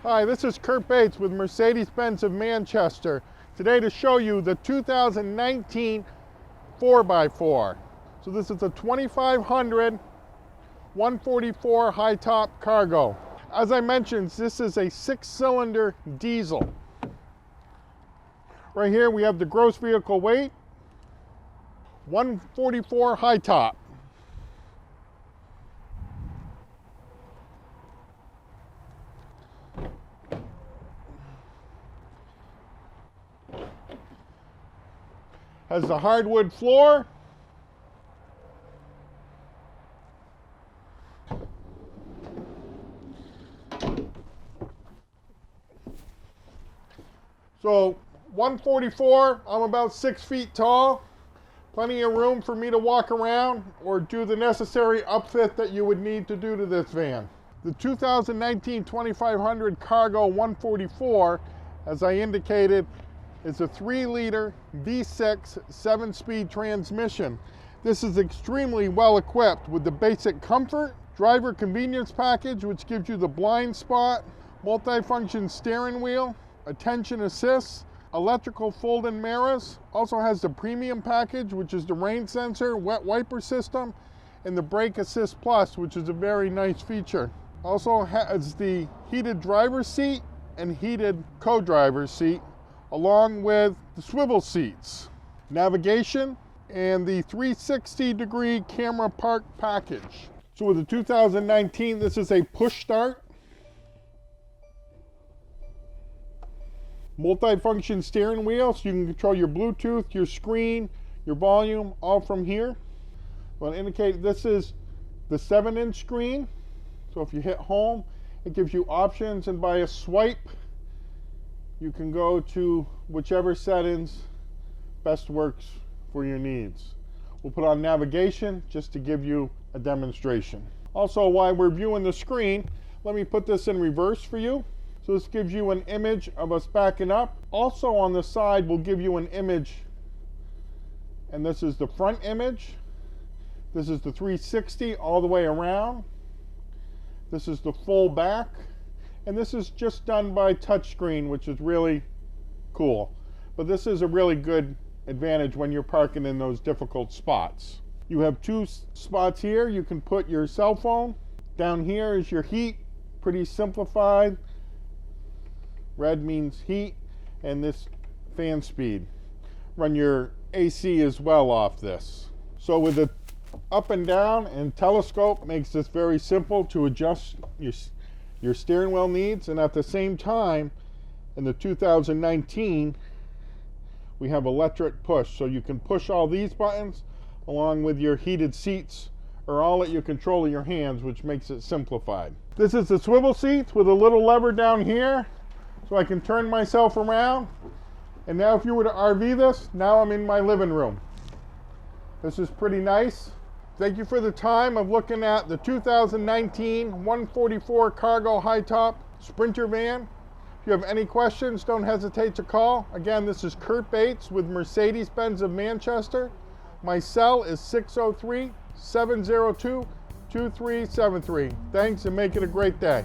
Hi, this is Kurt Bates with Mercedes-Benz of Manchester. Today to show you the 2019 4x4. So this is a 2500 144 high top cargo. As I mentioned, this is a 6-cylinder diesel. Right here we have the gross vehicle weight, 144 high top. Has the hardwood floor. So 144, I'm about 6 feet tall. Plenty of room for me to walk around or do the necessary upfit that you would need to do to this van. The 2019 2500 Cargo 144, as I indicated, is a 3-liter V6 7-speed transmission. This is extremely well equipped with the basic comfort, driver convenience package, which gives you the blind spot, multi-function steering wheel, attention assist, electrical fold-in mirrors, also has the premium package, which is the rain sensor, wet wiper system, and the brake assist plus, which is a very nice feature. Also has the heated driver's seat and heated co-driver's seat, along with the swivel seats, navigation, and the 360-degree camera park package. So with the 2019, this is a push start, multi-function steering wheel, so you can control your Bluetooth, your screen, your volume, all from here. I want to indicate this is the 7-inch screen, so if you hit home, it gives you options, and by a swipe, you can go to whichever settings best works for your needs. We'll put on navigation just to give you a demonstration. Also, while we're viewing the screen, let me put this in reverse for you. So this gives you an image of us backing up. Also on the side, we'll give you an image, and this is the front image. This is the 360 all the way around. This is the full back. And this is just done by touchscreen, which is really cool. But this is a really good advantage when you're parking in those difficult spots. You have 2 spots here. You can put your cell phone. Down here is your heat, pretty simplified. Red means heat, and this fan speed. Run your AC as well off this. So with the up and down and telescope makes this very simple to adjust your steering wheel needs, and at the same time, in the 2019, we have electric push, so you can push all these buttons along with your heated seats, or all at your control of your hands, which makes it simplified. This is the swivel seats with a little lever down here, so I can turn myself around. And now if you were to RV this, now I'm in my living room. This is pretty nice. Thank you for the time of looking at the 2019 144 Cargo High Top Sprinter van. If you have any questions, don't hesitate to call. Again, this is Kurt Bates with Mercedes-Benz of Manchester. My cell is 603-702-2373. Thanks, and make it a great day.